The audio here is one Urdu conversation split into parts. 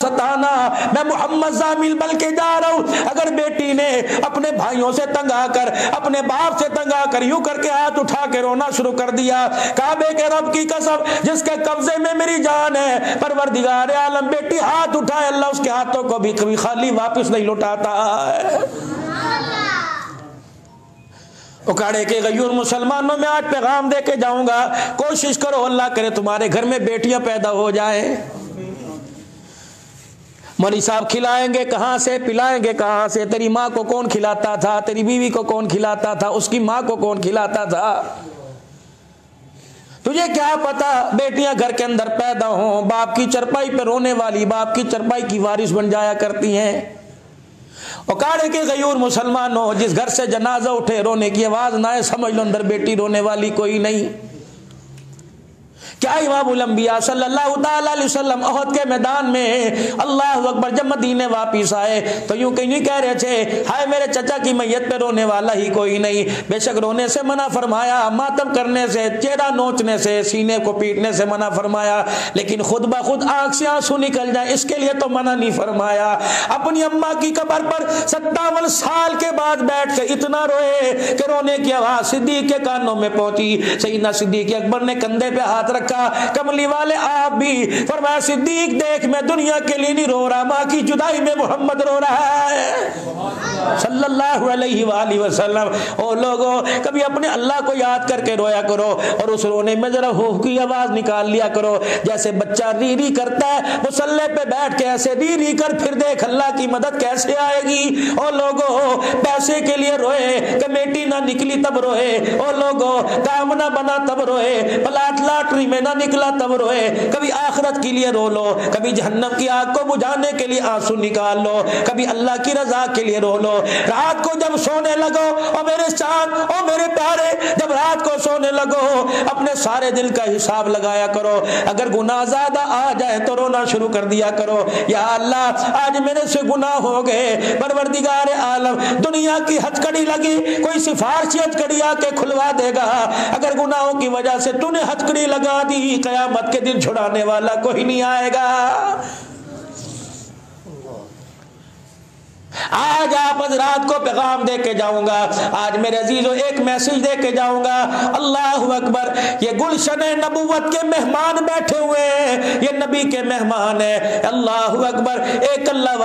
ستانا، میں محمد زامل بلکہ جا رہا ہوں۔ اگر بیٹی نے اپنے بھائیوں سے تنگ آ کر، اپنے باپ سے تنگ آ کر یوں کر کے ہاتھ اٹھا کے رونا شروع کر دیا، کعبے کے رب کی قسم جس کے قبضے میں میری جان ہے، پروردگار عالم، بیٹی ہاتھ اٹھائے اللہ اس کے ہاتھوں کو بھی کبھی خالی واپس نہیں لوٹاتا ہے۔ اکاڑے کے غیور مسلمانوں میں آج پیغام دے کے جاؤں گا، کوشش کرو اللہ کرے تمہارے گھر میں بیٹیاں پیدا ہو جائیں۔ مولوی صاحب کھلائیں گے کہاں سے، پلائیں گے کہاں سے؟ تیری ماں کو کون کھلاتا تھا؟ تیری بیوی کو کون کھلاتا تھا؟ اس کی ماں کو کون کھلاتا تھا؟ تجھے کیا پتا؟ بیٹیاں گھر کے اندر پیدا ہوں، باپ کی چرپائی پہ رونے والی باپ کی چرپائی کی وارث بن جایا کرتی ہیں۔ اکاڑے کے غیور مسلمانوں، جس گھر سے جنازہ اٹھے رونے کی آواز نہ آئے، سمجھ لو اندر بیٹی رونے والی کوئی نہیں۔ کیا امام الانبیاء صلی اللہ تعالی علیہ وسلم احد کے میدان میں اللہ اکبر جب مدینے واپس آئے تو یوں کہ نہیں کہہ رہے تھے ہائے میرے چچا کی میت پہ رونے والا ہی کوئی نہیں؟ بے شک رونے سے منع فرمایا، ماتم کرنے سے، چہرہ نوچنے سے، سینے کو پیٹنے سے منع فرمایا، لیکن خود بخود آنکھ سے آنسو نکل جائے اس کے لیے تو منع نہیں فرمایا۔ اپنی اماں کی قبر پر 57 سال کے بعد بیٹھ کے اتنا روئے کہ رونے کی آواز صدیق کے کانوں میں پہنچی۔ سیدنا صدیق اکبر نے کندھے پہ ہاتھ رکھا، کملی والے آپ بھی، فرمایا صدیق دیکھ میں دنیا کے لیے نہیں رو رہا، ماں کی جدائی میں محمد رو رہا ہے صلی اللہ علیہ وآلہ وسلم۔ او لوگوں کبھی اپنے اللہ کو یاد کر کے رویا کرو، اور اس رونے میں ذرا ہو کی آواز نکال لیا کرو، جیسے بچہ ری ری کرتا ہے مصلی پہ بیٹھ کے ایسے ری ری کر پھر دیکھ اللہ کی مدد کیسے آئے گی۔ او لوگوں پیسے کے لیے روئے، کمیٹی نہ نکلی تب روئے، او لوگوں کام نہ بنا تب روئے، پلاٹ لاٹری میں نہ نکلا تب روئے، کبھی آخرت کے لیے رو لو، کبھی جہنم کی آگ کو بجھانے کے لیے آنسو نکال لو، کبھی اللہ کی رضا کے لیے رو لو۔ رات کو جب سونے لگو او میرے چاند او میرے پیارے، جب رات کو سونے لگو اپنے سارے دل کا حساب لگایا کرو، اگر گناہ زیادہ آ جائے تو رونا شروع کر دیا کرو، یا اللہ آج میرے سے گناہ ہو گئے، پروردگار عالم دنیا کی ہتھکڑی لگی، کوئی سفارشی ہتھکڑی آ کے کھلوا دے گا، اگر گناہوں کی وجہ سے تو نے ہتھکڑی لگا دی قیامت کے دن چھڑانے والا کوئی نہیں آئے گا۔ آج آپ حضرات کو پیغام دے کے جاؤں گا، آج میرے عزیزوں ایک میسج دے کے جاؤں گا۔ اللہ اکبر، یہ گلشن نبوت کے مہمان بیٹھے ہوئے ہیں، یہ نبی کے مہمان ہیں۔ اللہ اکبر، ایک اللہ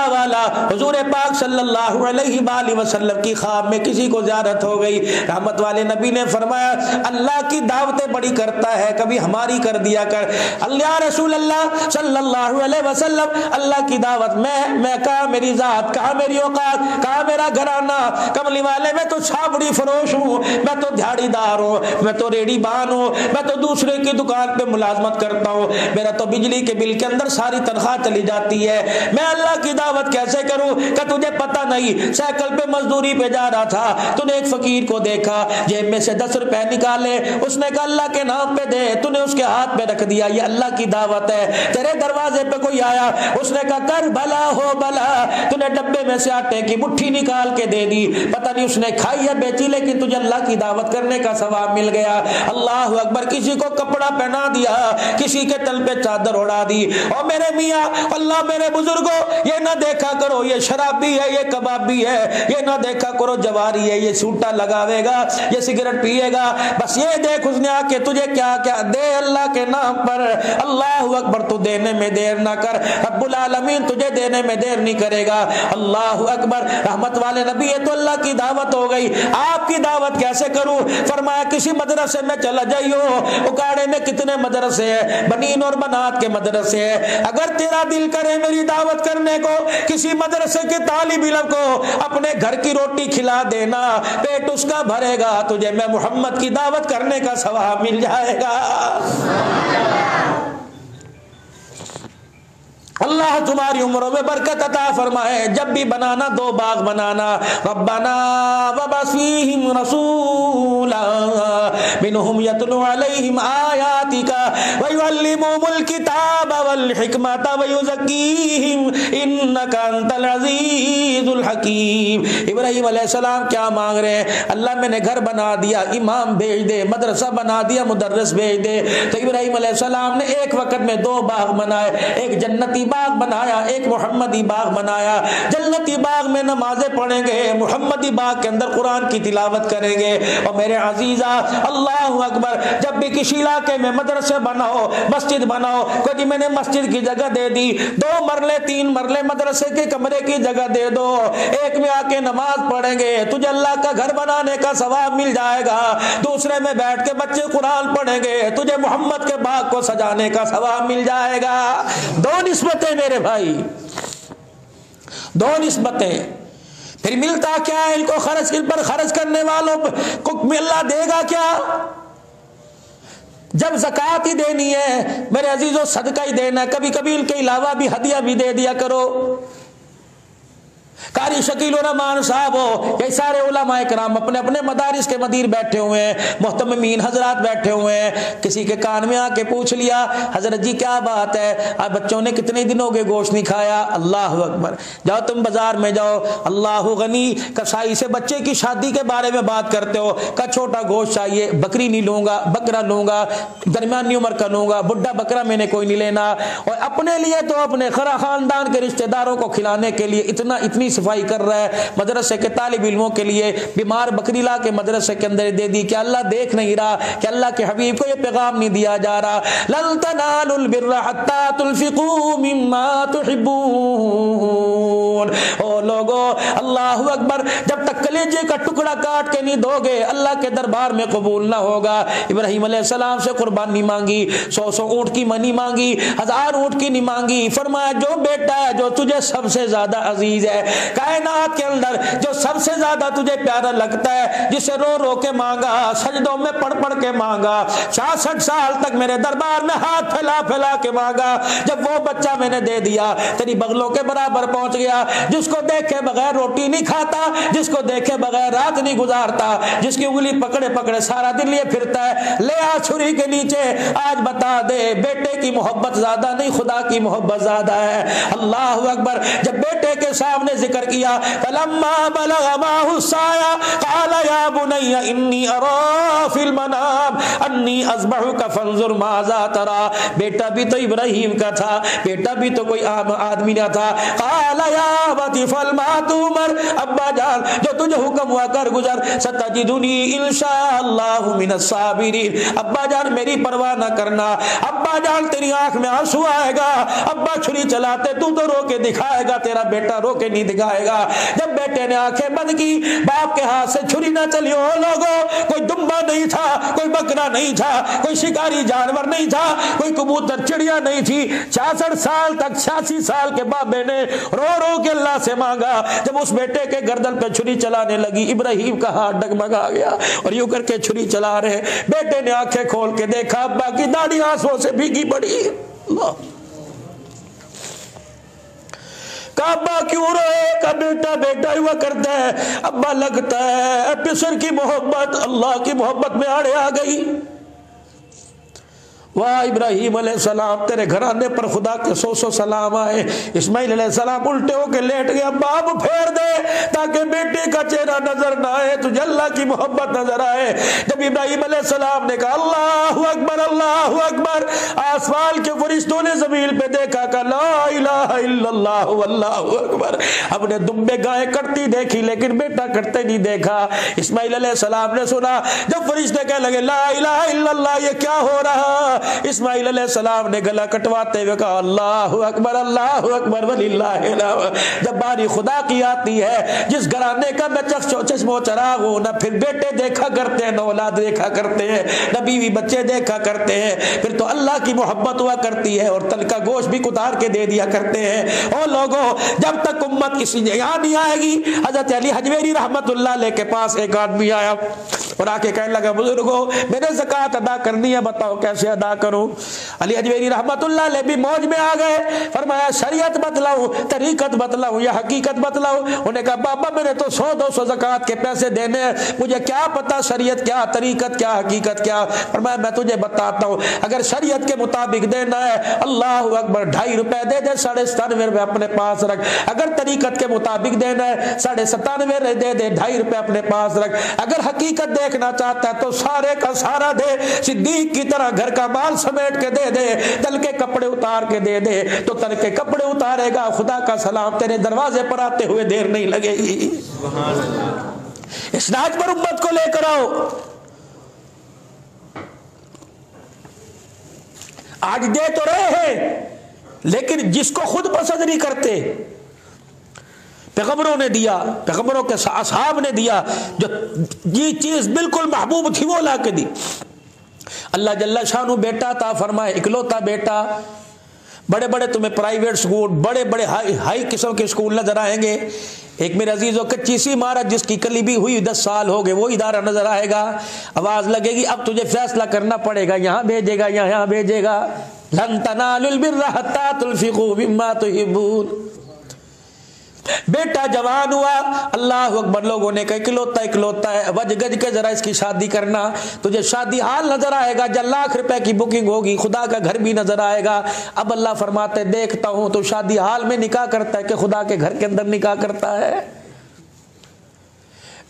والا حضور پاک صلی اللہ علیہ وآلہ وسلم کی خواب میں کسی کو زیارت ہو گئی، رحمت والے نبی نے فرمایا اللہ کی دعوتیں بڑی کرتا ہے، کبھی ہماری کر دیا کر۔ اللہ رسول اللہ صلی اللہ علیہ وسلم اللہ کی دعوت میں کہا میری ذات، کہا میری اوقات، کہا میرا گھرانہ، کملی والے میں تو چھاپڑی فروش ہوں، میں تو دھاڑی دار ہوں، میں تو ریڑی بان ہوں، میں تو دوسرے کی دکان پہ ملازمت کرتا ہوں، میرا تو بجلی کے بل کے اندر ساری تنخواہ چلی جاتی ہے، میں اللہ کی دعوت کیسے کروں؟ کہ تجھے پتہ نہیں سائیکل پہ مزدوری پہ جا رہا تھا، تو نے ایک فقیر کو دیکھا جیب میں سے 10 روپے نکالے، اس نے کہا اللہ کے نام پہ دے، تو نے اس کے ہاتھ پہ رکھ دیا، یہ اللہ کی دعوت ہے۔ تیرے دروازے پہ کوئی آیا، اس نے کہا کر بھلا ہو بھلا، تو نے ڈبے میں سے آٹے کی مٹھی نکال کے دے دی، پتہ نہیں اس نے کھائی ہے بیچی، لیکن تجھے اللہ کی دعوت کرنے کا ثواب مل گیا۔ اللہ اکبر، کسی کو کپڑا پہنا دیا، کسی کے تل پہ چادر اڑا دی۔ اور میرے میاں اللہ میرے بزرگوں، یہ نہ دیکھا کرو یہ شرابی ہے، یہ کبابی ہے، یہ نہ دیکھا کرو جواری ہے، یہ سوٹا لگاوے گا، یہ سگریٹ پیے گا، بس یہ دیکھ اس نے آ کے تجھے کیا کیا دے اللہ کے نام پر۔ اللہ اکبر، تو دینے میں دیر نہ کر، رب العالمین تجھے دینے میں دیر نہیں کرے گا۔ اللہ اکبر، رحمت والے نبی، یہ تو اللہ کی دعوت ہو گئی، آپ کی دعوت کیسے کروں؟ فرمایا کسی مدرسے میں چلا جائیو، اکاڑے میں کتنے مدرسے ہیں، بنین اور بنات کے مدرسے ہیں، اگر تیرا دل کرے میری دعوت کرنے کو، کسی مدرسے کے طالب علم کو اپنے گھر کی روٹی کھلا دینا، پیٹ اس کا بھرے گا، تجھے میں محمد کی دعوت کرنے کا ثواب مل جائے گا۔ اللہ تمہاری عمروں میں برکت عطا فرمائے۔ جب بھی بنانا 2 باغ بنانا، ربنا وابعث فیہم رسولا منہم یتلو علیہم آیاتک ویعلمہم الکتاب والحکمت ویزکیہم انک انت العزیز الحکیم۔ ابراہیم علیہ السلام کیا مانگ رہے ہیں؟ اللہ میں نے گھر بنا دیا، امام بھیج دے، مدرسہ بنا دیا، مدرس بھیج دے۔ تو ابراہیم علیہ السلام نے ایک وقت میں 2 باغ بنائے، ایک جنتی باغ بنایا، ایک محمدی باغ بنایا، جنتی باغ میں نمازیں پڑھیں گے، محمدی باغ کے اندر قرآن کی تلاوت کریں گے۔ اور میرے عزیزہ اللہ اکبر، جب بھی کسی علاقے میں مدرسے بناؤ، مسجد بناؤ، کوئی میں نے مسجد کی جگہ دے دی، 2 مرلے 3 مرلے مدرسے کے کمرے کی جگہ دے دو، ایک میں آ کے نماز پڑھیں گے، تجھے اللہ کا گھر بنانے کا ثواب مل جائے گا، دوسرے میں بیٹھ کے بچے قرآن پڑھیں گے، تجھے محمد کے باغ کو سجانے کا ثواب مل جائے گا۔ 2 نسبتیں میرے بھائی، 2 نسبتیں۔ پھر ملتا کیا ہے ان کو خرچ، ان پر خرچ کرنے والوں کو اللہ دے گا کیا؟ جب زکوٰۃ ہی دینی ہے میرے عزیزوں، صدقہ ہی دینا ہے، کبھی کبھی ان کے علاوہ بھی ہدیہ بھی دے دیا کرو۔ قاری شکیل الرحمان صاحب ہو، یہ سارے علماء کرام اپنے اپنے مدارس کے مدیر بیٹھے ہوئے ہیں، محتممین حضرات بیٹھے ہوئے ہیں، کسی کے کان میں آ کے پوچھ لیا حضرت جی کیا بات ہے، اب بچوں نے کتنے دنوں کے گوشت نہیں کھایا؟ اللہ اکبر، جاؤ تم بازار میں جاؤ، اللہ غنی کسائی سے بچے کی شادی کے بارے میں بات کرتے ہو، کا چھوٹا گوشت چاہیے، بکری نہیں لوں گا، بکرا لوں گا، درمیانی عمر کا لوں گا، بڈھا بکرا میں نے کوئی نہیں لینا، اور اپنے لیے تو اپنے خاندان کے رشتہ داروں کو کھلانے کے لیے اتنی صفائی کر رہا ہے، مدرسے کے طالب علموں کے لیے بیمار بکری لا کے مدرسے کے اندر دے دی، کہ اللہ دیکھ نہیں رہا کہ اللہ کے حبیب کو یہ پیغام نہیں دیا جا رہا، لن تنالوا البر حتى تنفقوا مما تحبون۔ او لوگو اللہ اکبر، جب تک کلیجے کا ٹکڑا کاٹ کے نہیں دو گے اللہ کے دربار میں قبول نہ ہوگا۔ ابراہیم علیہ السلام سے قربانی مانگی، 100 اونٹ کی منی مانگی، 1000 اونٹ کی نہیں مانگی، فرمایا جو بیٹا ہے جو تجھے سب سے زیادہ عزیز ہے کائنات کے اندر، جو سب سے زیادہ تجھے پیارا لگتا ہے، جسے رو رو کے مانگا، سجدوں میں پڑھ پڑھ کے مانگا، 66 سال تک میرے دربار میں ہاتھ پھیلا پھیلا کے مانگا، جب وہ بچہ میں نے دے دیا تیری بغلوں کے برابر پہنچ گیا، جس کو دیکھے بغیر روٹی نہیں کھاتا، جس کو دیکھے بغیر رات نہیں گزارتا، جس کی انگلی پکڑے پکڑے سارا دن لیے پھرتا ہے، لے آ چھری کے نیچے، آج بتا دے بیٹے کی محبت زیادہ نہیں خدا کی محبت زیادہ ہے۔ اللہ اکبر، جب بیٹے کے سامنے ذکر کیا، فلما بلغ معه السعي قال يا بني اني ارى في المنام اني اذبحك فانظر ماذا ترى، بیٹا بھی تو ابراہیم کا تھا، بیٹا بھی تو کوئی عام آدمی نہ تھا، قال يا ابت افعل ما تؤمر، ابا جان جو تجھے حکم ہوا کر گزر، ستجدني ان شاء اللہ من الصابرین، ابا جان میری پرواہ نہ کرنا، ابا جان تیری آنکھ میں آنسو آئے گا، ابا چھری چلاتے تو رو کے دکھائے گا، تیرا بیٹا رو کے نہیں دکھائے گا۔ جب بیٹے نے آنکھیں بند کی، باپ کے ہاتھ سے چھری نہ چلی، ہو لوگوں کوئی دمبا نہیں تھا، کوئی بکرا نہیں تھا، کوئی شکاری جانور نہیں تھا، کوئی کبوتر چڑیا نہیں تھی، 66 سال تک 86 سال کے بابے نے رو رو کے اللہ سے مانگا، جب اس بیٹے کے گردن پہ چھری چلانے لگی، ابراہیم کا ہاتھ ڈگمگا گیا، اور یوں کر کے چھری چلا رہے، بیٹے نے آنکھیں کھول کے دیکھا ابا کی داڑھی آنسوں سے بھیگی پڑی، اللہ ابا کیوں روئے، کا بیٹا بیٹا ہوا کرتا ہے، ابا لگتا ہے پسر کی محبت اللہ کی محبت میں آڑے آ گئی۔ واہ ابراہیم علیہ السلام تیرے گھرانے پر خدا کے 100 سلام آئے۔ اسماعیل علیہ السلام الٹے ہو کے لیٹ گئے، ابا اب پھیر دے تاکہ بیٹے کا چہرہ نظر نہ آئے، تجھے اللہ کی محبت نظر آئے۔ جب ابراہیم علیہ السلام نے کہا اللہ اکبر اللہ اکبر، آسمان کے فرشتوں نے زمین پہ دیکھا کہ لا الہ الا اللہ واللہ اکبر، ہم نے دمبے گائیں کرتی دیکھی لیکن بیٹا کرتے نہیں دیکھا۔ اسماعیل علیہ السلام نے سنا جب فرشتے کہنے لگے لا الہ الا اللہ، یہ کیا ہو رہا؟ اسماعیل علیہ السلام نے گلا کٹواتے ہوئے کہا اللہ اکبر وللہ الحمد۔ جب باری خدا کی آتی ہے، جس گھرانے کا میں چشم و چراغ ہوں، نہ پھر بیٹے دیکھا کرتے ہیں، نہ اولاد دیکھا کرتے ہیں، نہ بیوی بچے دیکھا کرتے ہیں، پھر تو اللہ کی محبت ہوا کرتی ہے، اور تل کا گوشت بھی اتار کے دے دیا کرتے ہیں۔ او لوگوں، جب تک امت کسی یہاں نہیں آئے گی، حضرت علی حجویری رحمت اللہ علیہ کے پاس ایک آدمی آیا اور آ کے کہنے لگا بزرگوں میں نے زکوٰۃ ادا کرنی ہے، بتاؤ کیسے ادا کروں؟ علی حجویری رحمت اللہ علیہ بھی موج میں آ گئے، فرمایا شریعت بتلاؤں، طریقت بتلاؤں یا حقیقت بتلاؤں؟ انہوں نے کہا بابا میں نے تو 100-200 زکوٰۃ کے پیسے دینے ہیں، مجھے کیا پتا شریعت کیا، طریقت کیا، حقیقت کیا؟ فرمایا میں تجھے بتاتا ہوں، اگر شریعت کے مطابق دینا ہے اللہ اکبر 2.5 روپے دے دے، 97.5 روپے اپنے پاس رکھ، اگر طریقت کے مطابق دینا ہے 97.5 دے دے، 2.5 روپے اپنے پاس رکھ، اگر حقیقت دیکھنا چاہتا ہے تو سارے کا سارا دے، صدیق کی طرح گھر کا مال سمیٹ کے دے دے، تل کے کپڑے اتار کے دے دے، تو تل کے کپڑے اتارے گا، خدا کا سلام تیرے دروازے پر آتے ہوئے دیر نہیں لگے گی۔ اس راج پر امت کو لے کر آؤ۔ آج دے تو رہے ہیں لیکن جس کو خود پسند نہیں کرتے، پیغمبروں نے دیا، پیغمبروں کے اصحاب نے دیا، جو یہ چیز بالکل محبوب تھی وہ لا کے دی۔ اللہ جل شانہ بیٹا عطا فرمائے، اکلوتا بیٹا۔ بڑے بڑے تمہیں پرائیویٹ سکول، بڑے بڑے ہائی قسم کے سکول نظر آئیں گے۔ ایک میرے عزیزو کچی سی عمارت جس کی کلیبی ہوئی 10 سال ہو گئے، وہ ادارہ نظر آئے گا، آواز لگے گی اب تجھے فیصلہ کرنا پڑے گا، یہاں بھیجے گا یہاں بھیجے گا۔ لن تنالوا البر حتى تنفقوا مما تحبون۔ بیٹا جوان ہوا، اللہ اکبر، لوگوں نے کہا اکلوتا ہے، وج گج کے ذرا اس کی شادی کرنا، تجھے شادی حال نظر آئے گا، جب لاکھ روپے کی بکنگ ہوگی، خدا کا گھر بھی نظر آئے گا۔ اب اللہ فرماتے دیکھتا ہوں تو شادی حال میں نکاح کرتا ہے کہ خدا کے گھر کے اندر نکاح کرتا ہے۔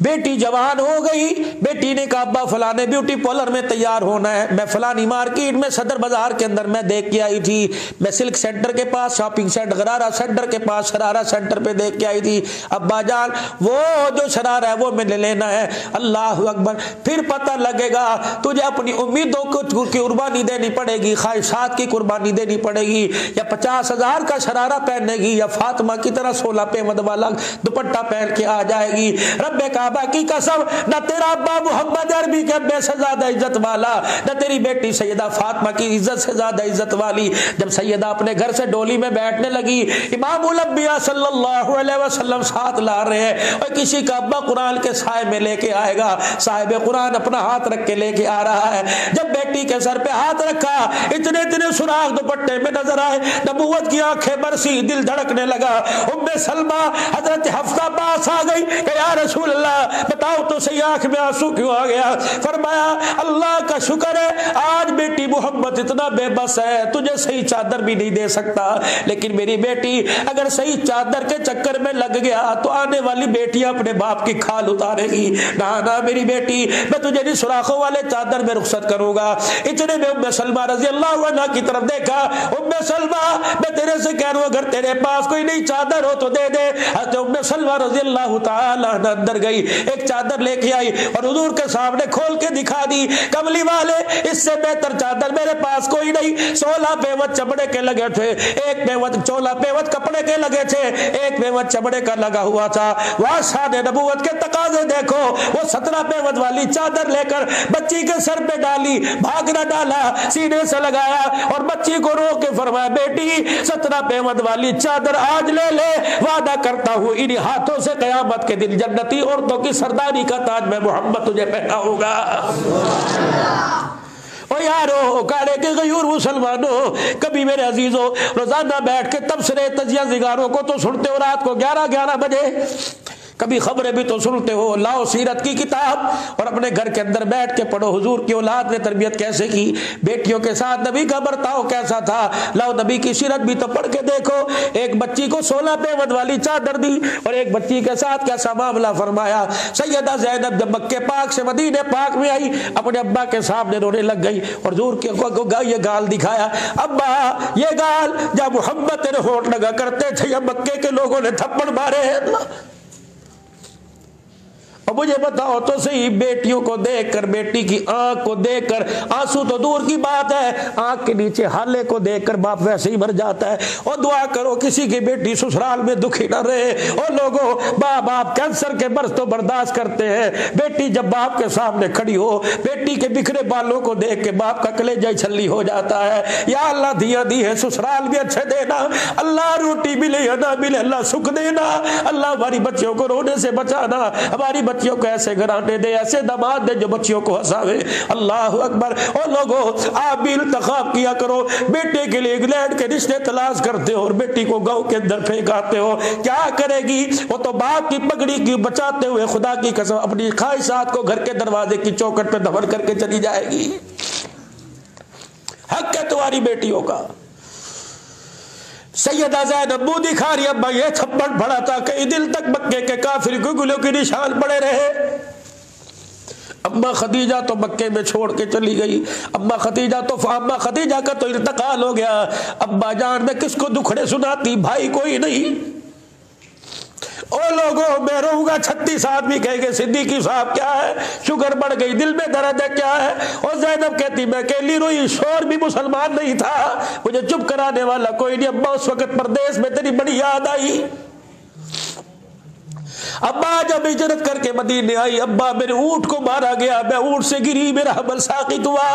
بیٹی جوان ہو گئی، بیٹی نے کہا ابا فلانے بیوٹی پارلر میں تیار ہونا ہے، میں فلانی مارکیٹ میں صدر بازار کے اندر میں دیکھ کے آئی تھی، میں سلک سینٹر کے پاس، شاپنگ سینٹر غرارہ سینٹر کے پاس، شرارہ سینٹر پہ دیکھ کے آئی تھی، ابا جان وہ جو شرارہ ہے وہ میں نے لینا ہے۔ اللہ اکبر، پھر پتہ لگے گا تجھے اپنی امیدوں کو کی قربانی دینی پڑے گی، خواہشات کی قربانی دینی پڑے گی، یا 50,000 کا شرارہ پہننے گی، یا فاطمہ کی طرح 16 پیمد والا دوپٹہ پہن کے آ جائے گی۔ رب کعبہ کی قسم، نہ تیرا ابا محمد عربی کے ابے سے زیادہ عزت والا، نہ تیری بیٹی سیدہ فاطمہ کی عزت سے زیادہ عزت والی۔ جب سیدہ اپنے گھر سے ڈولی میں بیٹھنے لگی، امام الانبیاء صلی اللہ علیہ وسلم ساتھ لا رہے ہیں، اور کسی کا ابا قرآن کے سائے میں لے کے آئے گا، صاحب قرآن اپنا ہاتھ رکھ کے لے کے آ رہا ہے۔ جب بیٹی کے سر پہ ہاتھ رکھا، اتنے سوراخ دوپٹے میں نظر آئے، نبوت کی آنکھیں برسی، دل دھڑکنے لگا۔ ام سلمہ حضرت حفصہ پاس آ گئی کہ یا رسول اللہ بتاؤ تو صحیح آنکھ میں آنسو کیوں آ گیا؟ فرمایا اللہ کا شکر ہے آج بیٹی محمد اتنا بے بس ہے، تجھے صحیح چادر بھی نہیں دے سکتا، لیکن میری بیٹی اگر صحیح چادر کے چکر میں لگ گیا تو آنے والی بیٹیاں اپنے باپ کی کھال اتارے گی۔ نہ میری بیٹی، میں تجھے نہیں سوراخوں والے چادر میں رخصت کروں گا۔ اتنے میں ام سلمہ رضی اللہ عنہ کی طرف دیکھا، ام سلمہ میں تیرے سے کہہ رہا ہوں اگر تیرے پاس کوئی نئی چادر ہو تو دے دے۔ حضرت ام سلمہ رضی اللہ تعالی عنہ اندر گئی، ایک چادر لے کے آئی اور حضور کے سامنے کھول کے دکھا دی، کملی والے اس سے بہتر چادر میرے پاس کوئی نہیں۔ 16 پیوت چمڑے کے لگے تھے، ایک پیوت 16 پیوت کپڑے کے لگے تھے، ایک پیوت چمڑے کا لگا ہوا تھا۔ وہاں شان نبوت کے تقاضے دیکھو، وہ 17 پیوت والی چادر لے کر بچی کے سر پہ ڈالی، بھاگنا ڈالا، سینے سے لگایا اور بچی کو رو کے فرمایا بیٹی 17 پیوت والی چادر آج لے لے، وعدہ کرتا ہوں انہی ہاتھوں سے قیامت کے دن جنتی عورتوں کی سرداری کا تاج میں محمد تجھے پہنا ہوگا۔ او یارو کاڑے کے غیور مسلمانوں، کبھی میرے عزیزوں روزانہ بیٹھ کے تبصرے تجزیہ نگاروں کو تو سنتے ہو رات کو 11 بجے، کبھی خبریں بھی تو سنتے ہو، لاؤ سیرت کی کتاب اور اپنے گھر کے اندر بیٹھ کے پڑھو حضور کی اولاد نے تربیت کیسے کی، بیٹیوں کے ساتھ نبی کا برتاؤ کیسا تھا، لاؤ نبی کی سیرت بھی تو پڑھ کے دیکھو۔ ایک بچی کو 16 پیوند والی چادر دی اور ایک بچی کے ساتھ کیسا معاملہ فرمایا۔ سیدہ زینب جب مکے پاک سے مدینے پاک میں آئی، اپنے ابا کے سامنے رونے لگ گئی اور حضور کو یہ گال دکھایا، ابا یہ گال جب محمد تیرے ہونٹ لگا کرتے تھے یا مکے کے لوگوں نے تھپڑ مارے ہیں۔ اور مجھے بتاؤ تو صحیح، بیٹیوں کو دیکھ کر، بیٹی کی آنکھ کو دیکھ کر، آنسو تو دور کی بات ہے، آنکھ کے نیچے ہالے کو دیکھ کر باپ ویسے ہی مر جاتا ہے۔ اور دعا کرو کسی کی بیٹی سسرال میں دکھی نہ رہے۔ اور لوگوں باپ کینسر کے مرض تو برداشت کرتے ہیں، بیٹی جب باپ کے سامنے کھڑی ہو، بیٹی کے بکھرے بالوں کو دیکھ کے باپ کا کلیجہ چھلی ہو جاتا ہے۔ یا اللہ دیا دی ہے، سسرال بھی اچھے دینا، اللہ روٹی ملے یا نہ ملے اللہ سکھ دینا، اللہ ہماری بچیوں کو رونے سے بچانا، ہماری بچیوں کو ایسے گھرانے دے، ایسے داماد دے جو بچیوں کو ہنساوے۔ اللہ اکبر۔ اور لوگوں آپ بھی انتخاب کیا کرو، بیٹے کے لیے انگلینڈ کے رشتے تلاش کرتے ہو اور بیٹی کو گاؤں کے اندر پھینکاتے ہو، کیا کرے گی وہ تو باپ کی پگڑی کی بچاتے ہوئے خدا کی قسم اپنی خواہشات کو گھر کے دروازے کی چوکھٹ پہ دفن کر کے چلی جائے گی۔ حق ہے تمہاری بیٹیوں کا۔ سیدہ زینب منہ دکھا رہی ابا یہ تھپڑ پڑا تھا کئی دل تک مکے کے کافر گلوں کے نشان پڑے رہے۔ اما خدیجہ تو مکے میں چھوڑ کے چلی گئی، اما خدیجہ کا تو انتقال ہو گیا، ابا جان میں کس کو دکھڑے سناتی، بھائی کوئی نہیں۔ او لوگوں میں رہوں گا 36 آدمی کہیں گے صدیقی صاحب کیا ہے، شوگر بڑھ گئی، دل میں درد ہے کیا ہے، اور زینب کہتی میں اکیلی روئی، شور بھی مسلمان نہیں تھا، مجھے چپ کرانے والا کوئی نہیں، ابا اس وقت پردیس میں تیری بڑی یاد آئی۔ ابا جب ہجرت کر کے مدینے آئی، ابا میرے اونٹ کو مارا گیا، میں اونٹ سے گری، میرا حمل ساقط ہوا،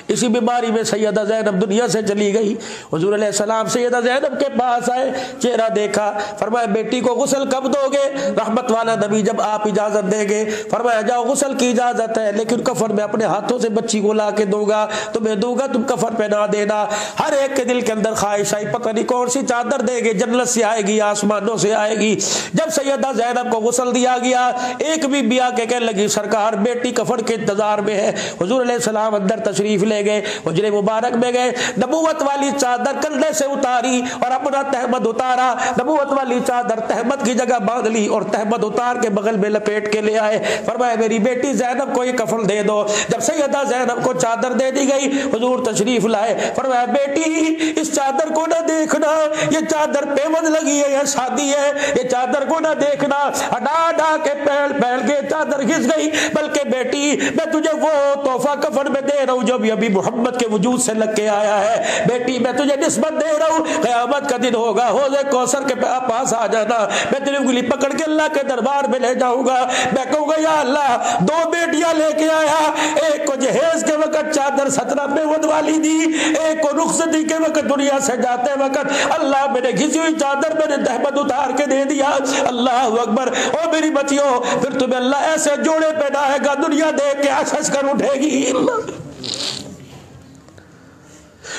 اسی بیماری میں سیدہ زینب دنیا سے چلی گئی۔ حضور علیہ السلام سیدہ زینب کے پاس آئے، چہرہ دیکھا، فرمایا بیٹی کو غسل کب دو گے؟ رحمت والا نبی جب آپ اجازت دیں گے، فرمایا جاؤ غسل کی اجازت ہے، لیکن کفن میں اپنے ہاتھوں سے بچی کو لا کے دوں گا، تمہیں دوں گا، تم کفن پہنا دینا۔ ہر ایک کے دل کے اندر خواہش آئی، پتہ نہیں کون سی چادر دے گے، جنت سے آئے گی، آسمانوں سے آئے گی۔ جب سیدہ زینب کو غسل دیا گیا، ایک بھی بیا کے کہنے لگی سرکار بیٹی کفن کے انتظار میں ہے۔ حضور علیہ السلام اندر تشریف لے گئے، حجرے مبارک میں گئے، نبوت والی چادر کندھے سے اتاری اور اپنا تہمد اتارا، نبوت والی چادر تہمد کی جگہ باندھ لی اور تہمد اتار کے بغل میں لپیٹ کے لے آئے، فرمایا میری بیٹی زینب کو یہ کفن دے دو۔ جب سیدہ زینب کو چادر دے دی گئی، حضور تشریف لائے، فرمایا بیٹی اس چادر کو نہ دیکھنا، یہ چادر پیوند لگی ہے، یہ شادی ہے، یہ چادر کو نہ دیکھنا، ہٹا کے پھیل کے چادر گھس گئی، بلکہ بیٹی میں تجھے وہ تحفہ کفن میں دے رہا ہوں جو بھی ابھی محمد کے وجود سے لگ کے آیا ہے، بیٹی میں تجھے نسبت دے رہا ہوں، قیامت کا دن ہوگا، حوض کوثر کے پاس آ جانا، میں تیری انگلی پکڑ کے اللہ کے دربار میں لے جاؤں گا، میں کہوں گا یا اللہ 2 بیٹیاں لے کے آیا، ایک کو جہیز کے وقت چادر 17 پیوند والی دی، ایک کو رخصتی کے وقت دنیا سے جاتے وقت اللہ میں نے گھسی ہوئی چادر میں نے تہمد اتار کے دے دیا۔ اللہ اکبر۔ او میری بچیوں، پھر تمہیں اللہ ایسے جوڑے پہنائے گا، دنیا دیکھ کے ہنس کر اٹھے گی۔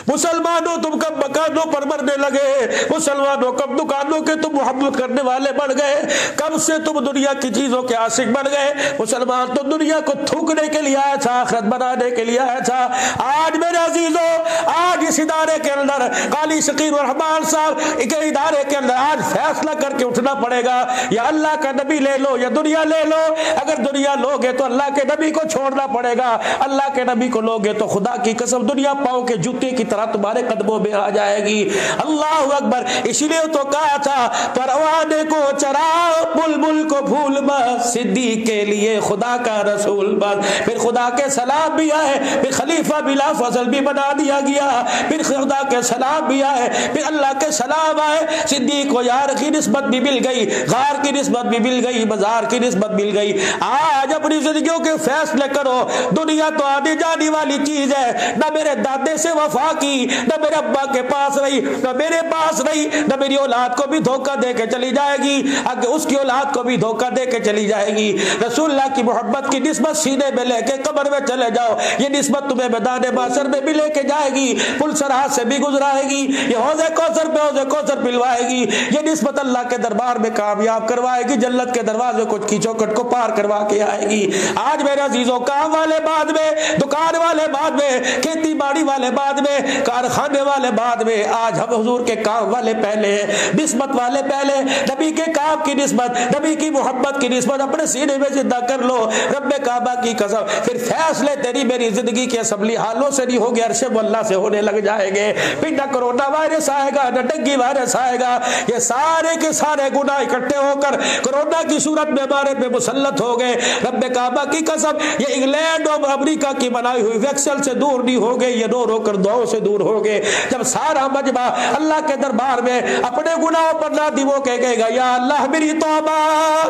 مسلمانوں تم کب مکانوں پر مرنے لگے، مسلمانوں کب دکانوں کے تم محبت کرنے والے بن گئے، کب سے تم دنیا کی چیزوں کے عاشق بن گئے۔ مسلمان تو دنیا کو تھوکنے کے لیے آیا تھا، آخرت بنانے کے لیے آیا تھا۔ آج میرے عزیزوں، آج اس ادارے کے اندر قالی شقیر الرحمان صاحب کے ادارے کے اندر آج فیصلہ کر کے اٹھنا پڑے گا، یا اللہ کا نبی لے لو یا دنیا لے لو۔ اگر دنیا لوگے تو اللہ کے نبی کو چھوڑنا پڑے گا، اللہ کے نبی کو لوگے تو خدا کی قسم دنیا پاؤں کے جوتے کی طرح تمہارے قدموں میں آ جائے گی۔ اللہ اکبر۔ اسی لیے تو کہا تھا پروانے کو چرا بلبل کو پھول بس، صدیق کے لیے خدا کا رسول بس۔ پھر خدا کے سلام بھی آئے، پھر خلیفہ بلا فضل بھی بنا دیا گیا، پھر خدا کے سلام بھی آئے، پھر اللہ کے سلام آئے۔ صدیق کو یار کی نسبت بھی مل گئی، غار کی نسبت بھی مل گئی، مزار کی نسبت مل گئی۔ آج اپنی زندگیوں کے فیصلے کرو، دنیا تو آنے جانے والی چیز ہے، نہ میرے دادے سے وفا کی، نہ میرے ابا کے پاس رہی، نہ میرے پاس رہی، نہ میری اولاد کو بھی دھوکہ دے کے چلی جائے گی، اگر اس کی اولاد کو بھی دھوکہ دے کے چلی جائے گی۔ رسول اللہ کی محبت کی نسبت سینے میں لے کے قبر میں چلے جاؤ، یہ نسبت تمہیں میدان محشر میں بھی لے کے جائے گی، پل سرحد سے بھی گزرائے گی، یہ حوض کوثر پہ حوض کوثر پلوائے گی، یہ نسبت اللہ کے دربار میں کامیاب کروائے گی، جنت کے دروازے کو کی چوکھٹ کو پار کروا کے آئے گی۔ آج میرے عزیزوں، کام والے بعد میں، دکان والے بعد میں، کھیتی باڑی والے بعد میں، کارخانے والے بعد میں، آج ہم حضور کے کام والے پہلے ہیں، نسبت والے پہلے، نبی کے کام کی نسبت، نبی کی محبت کی نسبت اپنے سینے میں زندہ کر لو، رب کعبہ کی قسم۔ پھر فیصلے تیری میری زندگی کے اسمبلی حالوں سے نہیں ہو گے، عرش اللہ سے ہونے لگ جائیں گے۔ پھر نہ کرونا وائرس آئے گا، نہ ڈنگی وائرس آئے گا، یہ سارے کے سارے گناہ اکٹھے ہو کر کرونا کی صورت میں ہمارے پہ مسلط ہو گئے۔ رب کعبہ کی قسم، یہ انگلینڈ اور امریکہ کی بنائی ہوئی ویکسل سے دور نہیں ہو گئے، یہ رو رو کر دعاؤں سے دور ہو گئے۔ جب سارا مجمع اللہ کے دربار میں اپنے گناہوں پر نادم ہو کے کہے گا یا اللہ میری توبہ،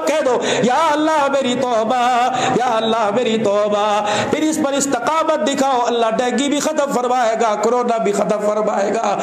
کہہ دو یا اللہ میری توبہ، یا اللہ میری توبہ، پھر اس پر استقامت دکھاؤ، اللہ ڈینگی بھی ختم فرمائے گا، کرونا بھی ختم فرمائے گا۔